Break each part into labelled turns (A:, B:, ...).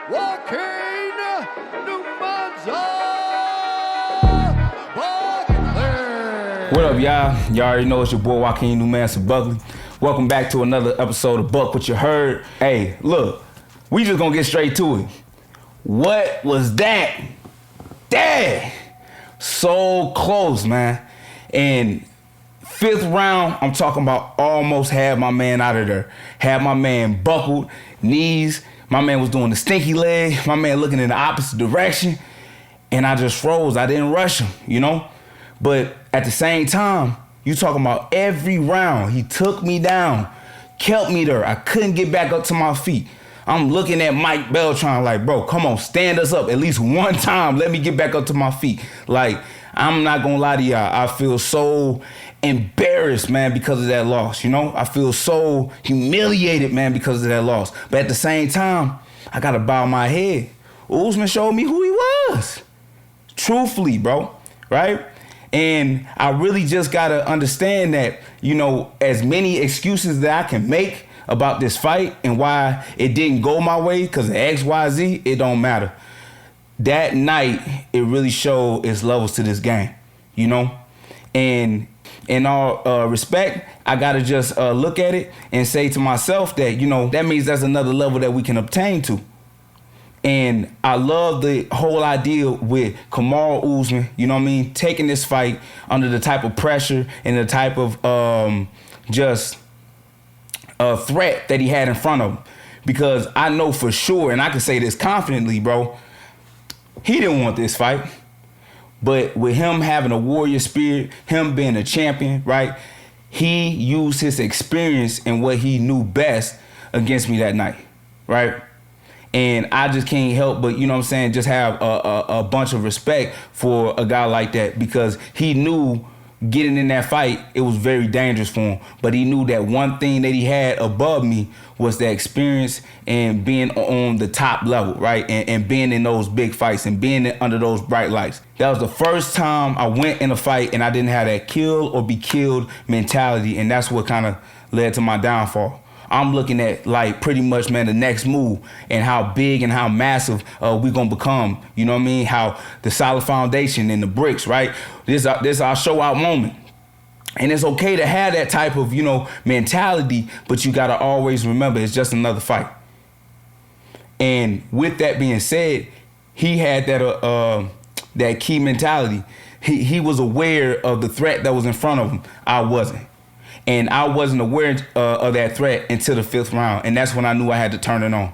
A: Joaquin Numanza Buckley.
B: What up, y'all? Y'all already know it's your boy Joaquin Numanza Buckley. Welcome back to another episode of Buck What You Heard. Hey, look, we just gonna get straight to it. What was that? Dang! So close, man. And fifth round, I'm talking about almost had my man out of there. Had my man buckled, knees. My man was doing the stinky leg. My man looking in the opposite direction. And I just froze. I didn't rush him, you know? But at the same time, you talking about every round, he took me down, kept me there. I couldn't get back up to my feet. I'm looking at Mike Beltran like, bro, come on, stand us up at least one time. Let me get back up to my feet. Like, I'm not gonna lie to y'all. I feel so embarrassed, man, because of that loss, you know? I feel so humiliated, man, because of that loss. But at the same time, I gotta bow my head. Usman showed me who he was. Truthfully, bro, right? And I really just gotta understand that, you know, as many excuses that I can make about this fight and why it didn't go my way because of X, Y, Z, it don't matter. That night, it really showed its levels to this game, you know? And in all respect, I gotta just look at it and say to myself that, you know, that means there's another level that we can obtain to. And I love the whole idea with Kamaru Usman, you know what I mean, taking this fight under the type of pressure and the type of threat that he had in front of him. Because I know for sure, and I can say this confidently, bro, he didn't want this fight. But with him having a warrior spirit, him being a champion, right, he used his experience and what he knew best against me that night, right? And I just can't help but, you know what I'm saying, just have a bunch of respect for a guy like that because he knew getting in that fight, it was very dangerous for him. But he knew that one thing that he had above me was the experience and being on the top level, right? And being in those big fights and being under those bright lights. That was the first time I went in a fight and I didn't have that kill or be killed mentality. And that's what kind of led to my downfall. I'm looking at, like, pretty much, man, the next move and how big and how massive we gonna become. You know what I mean? How the solid foundation and the bricks, right? This our show out moment. And it's okay to have that type of, you know, mentality, but you gotta always remember it's just another fight. And with that being said, he had that key mentality. He was aware of the threat that was in front of him. I wasn't. And I wasn't aware of that threat until the fifth round. And that's when I knew I had to turn it on.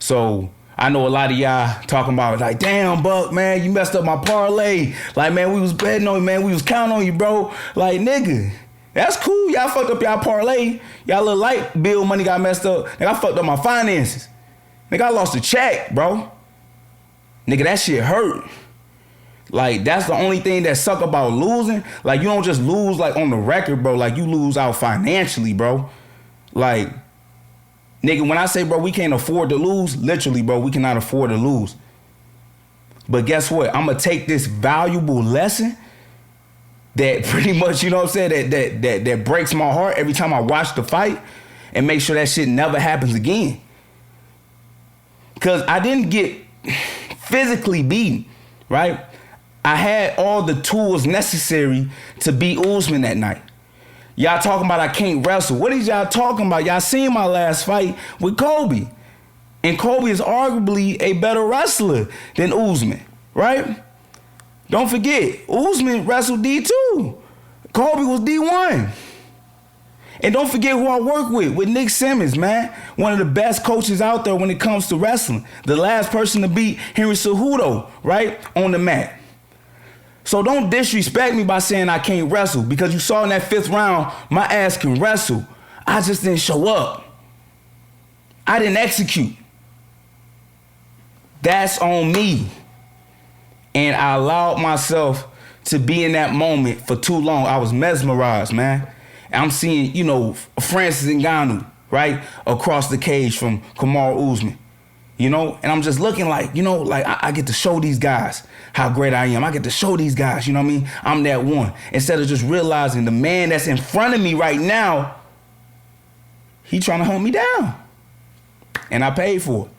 B: So I know a lot of y'all talking about like, damn, Buck, man, you messed up my parlay. Like, man, we was betting on you, man. We was counting on you, bro. Like, nigga, that's cool. Y'all fucked up y'all parlay. Y'all little light bill money got messed up. Nigga, I fucked up my finances. Nigga, I lost a check, bro. Nigga, that shit hurt. Like, that's the only thing that suck about losing. Like, you don't just lose, like, on the record, bro. Like, you lose out financially, bro. Like, nigga, when I say, bro, we can't afford to lose, literally, bro, we cannot afford to lose. But guess what? I'm going to take this valuable lesson that pretty much, you know what I'm saying, that breaks my heart every time I watch the fight and make sure that shit never happens again. Because I didn't get physically beaten, right? I had all the tools necessary to beat Usman that night. Y'all talking about I can't wrestle. What is y'all talking about? Y'all seen my last fight with Kobe. And Kobe is arguably a better wrestler than Usman, right? Don't forget, Usman wrestled D2. Kobe was D1. And don't forget who I work with Nick Simmons, man. One of the best coaches out there when it comes to wrestling. The last person to beat Henry Cejudo, right, on the mat. So don't disrespect me by saying I can't wrestle because you saw in that fifth round, my ass can wrestle. I just didn't show up. I didn't execute. That's on me. And I allowed myself to be in that moment for too long. I was mesmerized, man. I'm seeing, you know, Francis Ngannou, right, across the cage from Kamaru Usman. You know, and I'm just looking like, you know, like I get to show these guys how great I am. I get to show these guys, you know what I mean? I'm that one. Instead of just realizing the man that's in front of me right now, he trying to hunt me down. And I paid for it.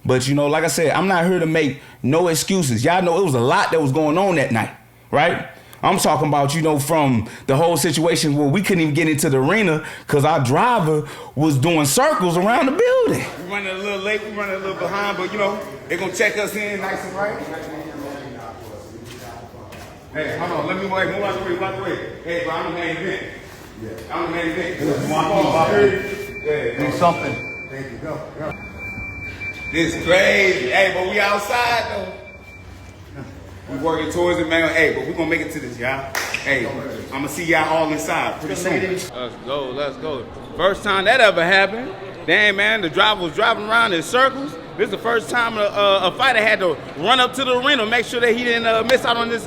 B: But, you know, like I said, I'm not here to make no excuses. Y'all know it was a lot that was going on that night, right? I'm talking about, you know, from the whole situation where we couldn't even get into the arena because our driver was doing circles around the building.
C: We running a little late, we running a little behind, but, you know, they're going to check us in nice and right. Hey, hold on, let me wait. Move out the way, move out the way. Hey, bro, I'm the main event. Yeah. I'm the main event.
A: Do something.
C: Thank you. Go. This is crazy. Hey, but we outside, though. We working towards it, man. Hey, but we gonna make it to this, y'all. Hey, I'm gonna see y'all all inside pretty soon. Let's go. First time that ever happened. Damn, man, the driver was driving around in circles. This is the first time a fighter had to run up to the arena, make sure that he didn't miss out on this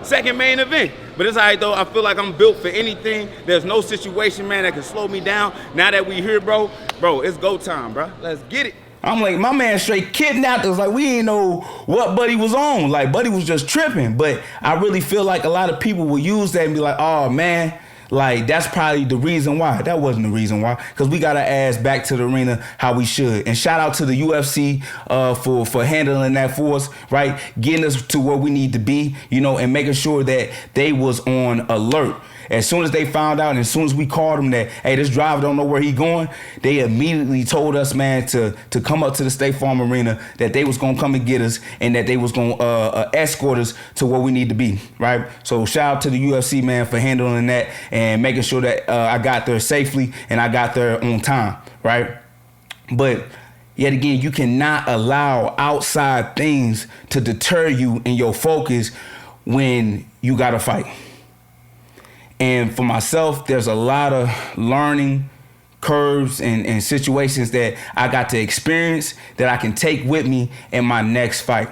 C: second main event. But it's all right, though. I feel like I'm built for anything. There's no situation, man, that can slow me down. Now that we here, bro, it's go time, bro. Let's get it.
B: I'm like, my man straight kidnapped us. Like, we didn't know what Buddy was on. Like, Buddy was just tripping. But I really feel like a lot of people will use that and be like, oh, man, like, that's probably the reason why. That wasn't the reason why. Because we got our ass back to the arena how we should. And shout out to the UFC for handling that for us, right? Getting us to where we need to be, you know, and making sure that they was on alert. As soon as they found out and as soon as we called them that, hey, this driver don't know where he going, they immediately told us, man, to come up to the State Farm Arena, that they was going to come and get us and that they was going to escort us to where we need to be, right? So shout out to the UFC, man, for handling that and making sure that I got there safely and I got there on time, right? But yet again, you cannot allow outside things to deter you in your focus when you got to fight. And for myself, there's a lot of learning curves and situations that I got to experience that I can take with me in my next fight.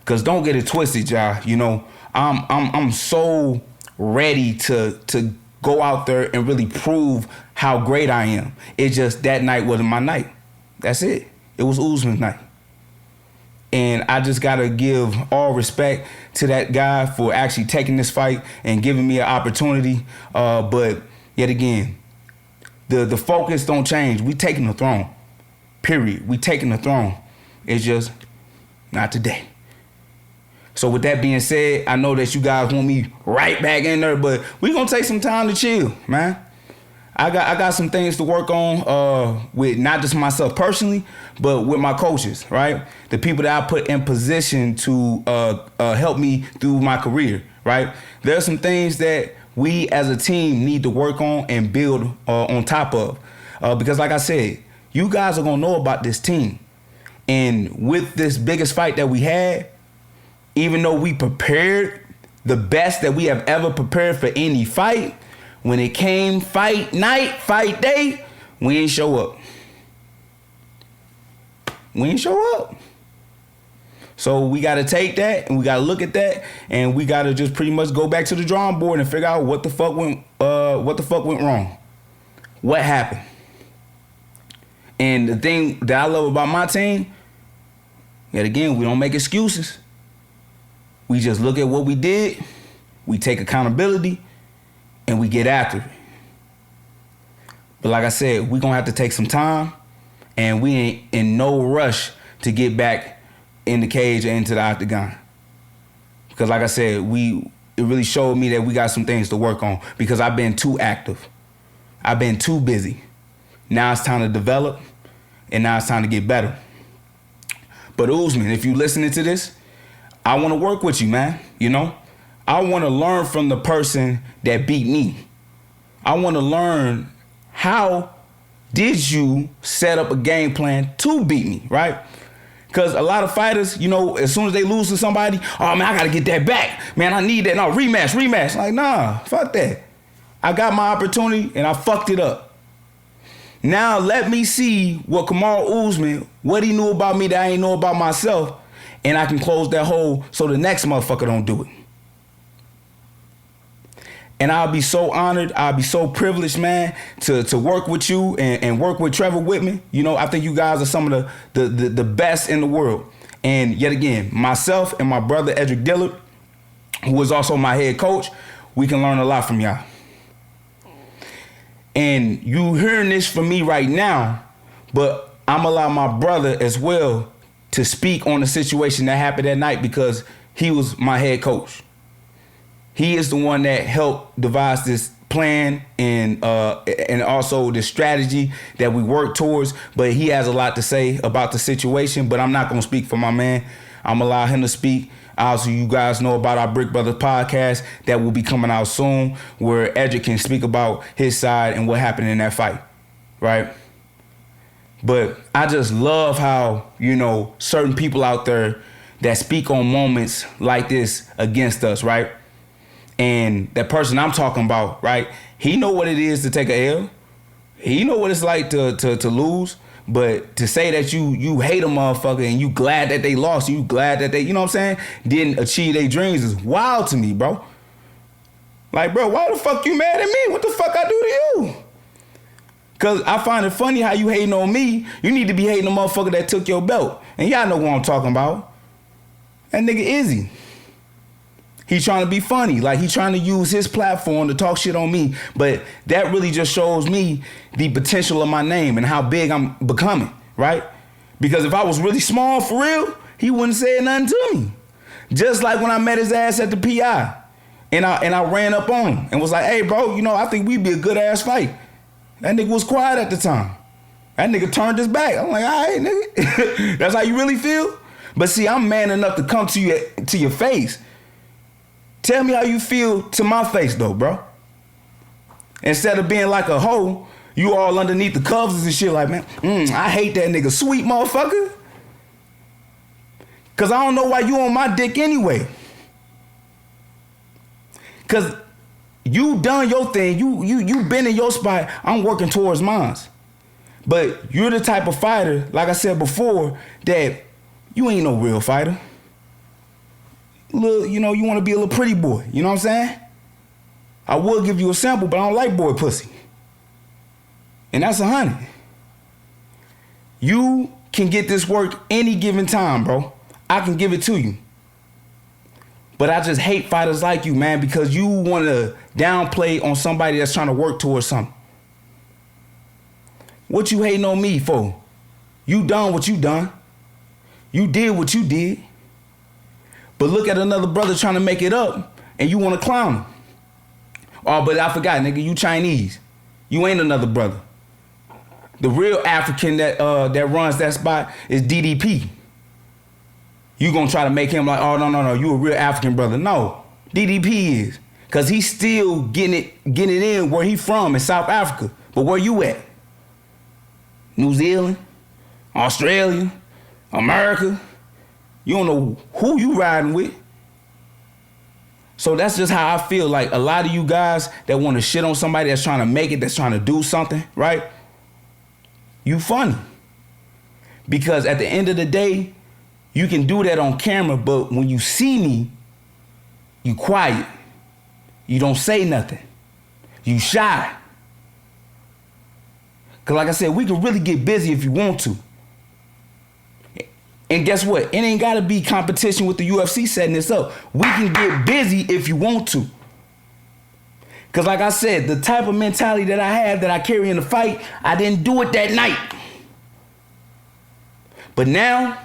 B: Cause don't get it twisted, y'all. You know, I'm so ready to go out there and really prove how great I am. It just that night wasn't my night. That's it. It was Usman's night. And I just got to give all respect to that guy for actually taking this fight and giving me an opportunity. But yet again, the focus don't change. We taking the throne, period. We taking the throne. It's just not today. So with that being said, I know that you guys want me right back in there, but we going to take some time to chill, man. I got some things to work on with not just myself personally, but with my coaches, right? The people that I put in position to help me through my career, right? There's some things that we as a team need to work on and build on top of. Because like I said, you guys are going to know about this team. And with this biggest fight that we had, even though we prepared the best that we have ever prepared for any fight, when it came fight night, fight day, we ain't show up. We ain't show up. So we got to take that and we got to look at that and we got to just pretty much go back to the drawing board and figure out what the fuck went wrong. What happened? And the thing that I love about my team, yet again, we don't make excuses. We just look at what we did, we take accountability, and we get after it. But like I said, we're going to have to take some time, and we ain't in no rush to get back in the cage or into the octagon. Because like I said, it really showed me that we got some things to work on because I've been too active. I've been too busy. Now it's time to develop, and now it's time to get better. But Usman, if you listening to this, I want to work with you, man, you know? I want to learn from the person that beat me. I want to learn how did you set up a game plan to beat me, right? Because a lot of fighters, you know, as soon as they lose to somebody, oh, man, I got to get that back. Man, I need that. No, rematch. Like, nah, fuck that. I got my opportunity and I fucked it up. Now let me see what Kamaru Usman, what he knew about me that I ain't know about myself, and I can close that hole so the next motherfucker don't do it. And I'll be so honored, I'll be so privileged, man, to work with you and work with Trevor Whitman. You know, I think you guys are some of the best in the world. And yet again, myself and my brother Edric Dillard, who is also my head coach, we can learn a lot from y'all. And you hearing this from me right now, but I'm allow my brother as well to speak on the situation that happened that night because he was my head coach. He is the one that helped devise this plan and also the strategy that we work towards. But he has a lot to say about the situation. But I'm not gonna speak for my man. I'm gonna allow him to speak. Also, you guys know about our Brick Brothers podcast that will be coming out soon, where Edric can speak about his side and what happened in that fight, right? But I just love how, you know, certain people out there that speak on moments like this against us, right? And that person I'm talking about, right? He know what it is to take a L. He know what it's like to lose. But to say that you hate a motherfucker and you glad that they lost, you glad that they, you know what I'm saying, didn't achieve their dreams is wild to me, bro. Like, bro, why the fuck you mad at me? What the fuck I do to you? Cause I find it funny how you hating on me. You need to be hating the motherfucker that took your belt. And y'all know what I'm talking about. That nigga Izzy. He's trying to be funny. Like, he trying to use his platform to talk shit on me. But that really just shows me the potential of my name and how big I'm becoming, right? Because if I was really small for real, he wouldn't say nothing to me. Just like when I met his ass at the PI. And I ran up on him and was like, hey, bro, you know, I think we'd be a good ass fight. That nigga was quiet at the time. That nigga turned his back. I'm like, all right, nigga. That's how you really feel? But see, I'm man enough to come to your face. Tell me how you feel to my face, though, bro. Instead of being like a hoe, you all underneath the covers and shit like, man, I hate that nigga. Sweet motherfucker. Because I don't know why you on my dick anyway. Because you done your thing. You been in your spot. I'm working towards mine. But you're the type of fighter, like I said before, that you ain't no real fighter. Little, you know, you want to be a little pretty boy. You know what I'm saying? I will give you a sample, but I don't like boy pussy. And that's 100. You can get this work any given time, bro. I can give it to you. But I just hate fighters like you, man, because you want to downplay on somebody that's trying to work towards something. What you hating on me for? You done what you done. You did what you did. But look at another brother trying to make it up and you want to clown him. Oh, but I forgot, nigga, you Chinese. You ain't another brother. The real African that runs that spot is DDP. You gonna try to make him like, oh, no, you a real African brother. No, DDP is. Cause he's still getting it in where he from in South Africa. But where you at? New Zealand, Australia, America. You don't know who you riding with. So that's just how I feel. Like a lot of you guys that want to shit on somebody that's trying to make it, that's trying to do something, right? You funny. Because at the end of the day, you can do that on camera, but when you see me, you quiet. You don't say nothing. You shy. Because like I said, we can really get busy if you want to. And guess what? It ain't got to be competition with the UFC setting this up. We can get busy if you want to. Because like I said, the type of mentality that I have that I carry in the fight, I didn't do it that night. But now,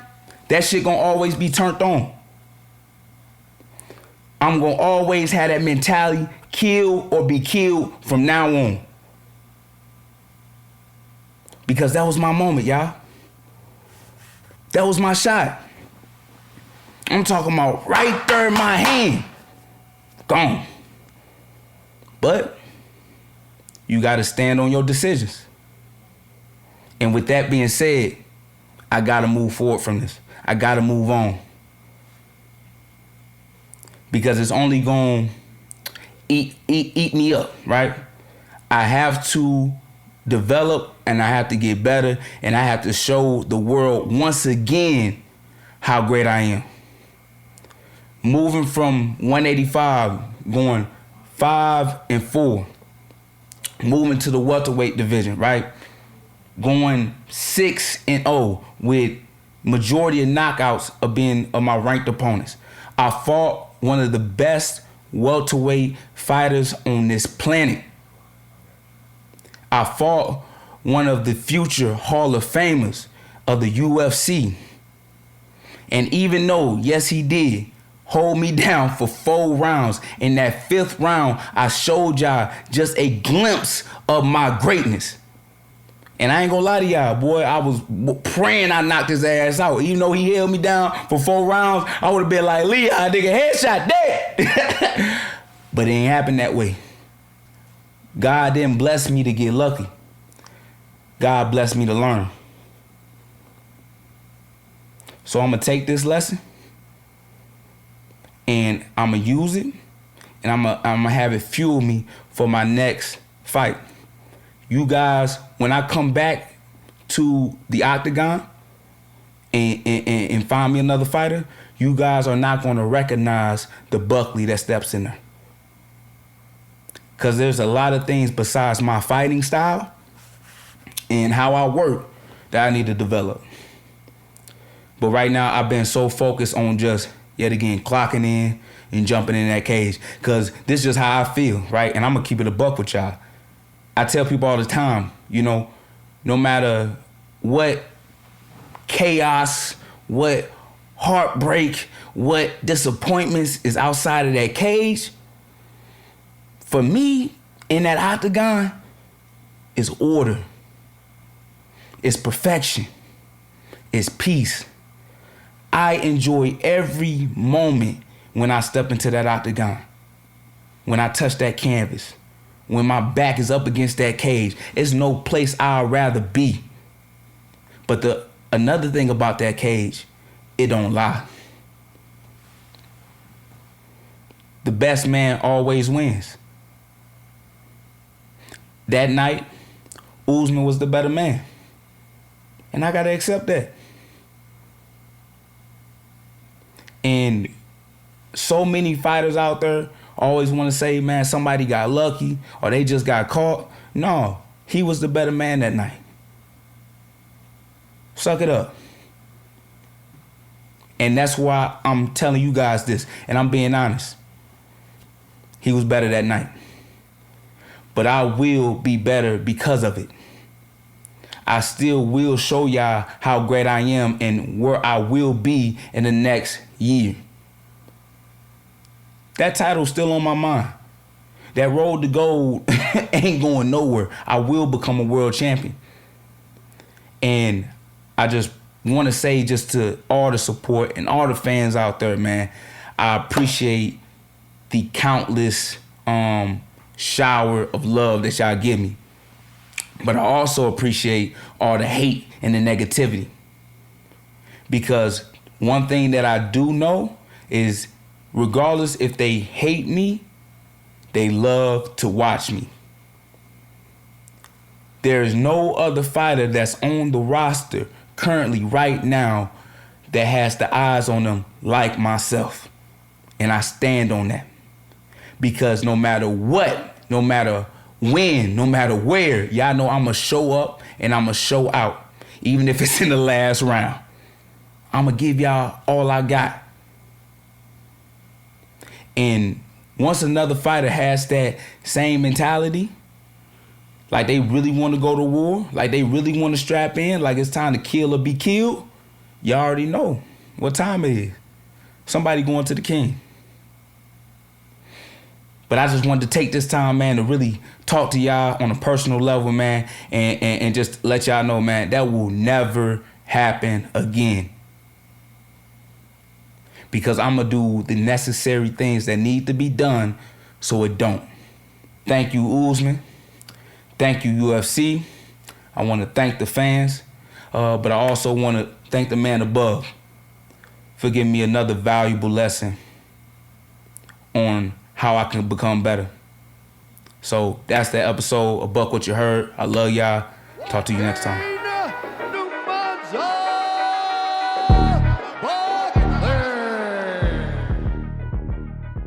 B: that shit gonna always be turned on. I'm gonna always have that mentality, kill or be killed from now on. Because that was my moment, y'all. That was my shot. I'm talking about right there in my hand. Gone. But you gotta stand on your decisions. And with that being said, I gotta move forward from this. I gotta move on. Because it's only gonna eat me up, right? I have to develop and I have to get better and I have to show the world once again how great I am. Moving from 185, going 5-4, moving to the welterweight division, right? Going 6-0 with majority of knockouts of my ranked opponents. I fought one of the best welterweight fighters on this planet. I fought one of the future Hall of Famers of the UFC. And even though, yes, he did hold me down for 4 rounds, in that 5th round, I showed y'all just a glimpse of my greatness. And I ain't gonna lie to y'all, boy, I was praying I knocked his ass out. Even though he held me down for 4 rounds, I would have been like, Leon, nigga, headshot dead. But it ain't happen that way. God didn't bless me to get lucky. God blessed me to learn. So I'm gonna take this lesson and I'm gonna use it, and I'm gonna have it fuel me for my next fight. You guys, when I come back to the octagon and find me another fighter, you guys are not gonna recognize the Buckley that steps in there. Cause there's a lot of things besides my fighting style and how I work that I need to develop. But right now, I've been so focused on just, yet again, clocking in and jumping in that cage. Because this is just how I feel, right? And I'm going to keep it a buck with y'all. I tell people all the time, you know, no matter what chaos, what heartbreak, what disappointments is outside of that cage, for me, in that octagon, is order. It's perfection. It's peace. I enjoy every moment when I step into that octagon, when I touch that canvas, when my back is up against that cage. It's no place I'd rather be. But another thing about that cage, it don't lie. The best man always wins. That night, Usman was the better man. And I gotta accept that. And so many fighters out there always want to say, man, somebody got lucky or they just got caught. No, he was the better man that night. Suck it up. And that's why I'm telling you guys this, and I'm being honest. He was better that night. But I will be better because of it. I still will show y'all how great I am and where I will be in the next year. That title's still on my mind. That road to gold ain't going nowhere. I will become a world champion. And I just want to say, just to all the support and all the fans out there, man, I appreciate the countless shower of love that y'all give me. But I also appreciate all the hate and the negativity. Because one thing that I do know is, regardless if they hate me, they love to watch me. There is no other fighter that's on the roster currently right now that has the eyes on them like myself. And I stand on that. Because no matter what, no matter when, no matter where, y'all know I'm going to show up and I'm going to show out. Even if it's in the last round. I'm going to give y'all all I got. And once another fighter has that same mentality, like they really want to go to war, like they really want to strap in, like it's time to kill or be killed, y'all already know what time it is. Somebody going to the king. But I just wanted to take this time, man, to really talk to y'all on a personal level, man, and just let y'all know, man, that will never happen again. Because I'm going to do the necessary things that need to be done so it don't. Thank you, Usman. Thank you, UFC. I want to thank the fans, but I also want to thank the man above for giving me another valuable lesson on how I can become better. So that's that episode of Buck What You Heard. I love y'all. Talk to you next time.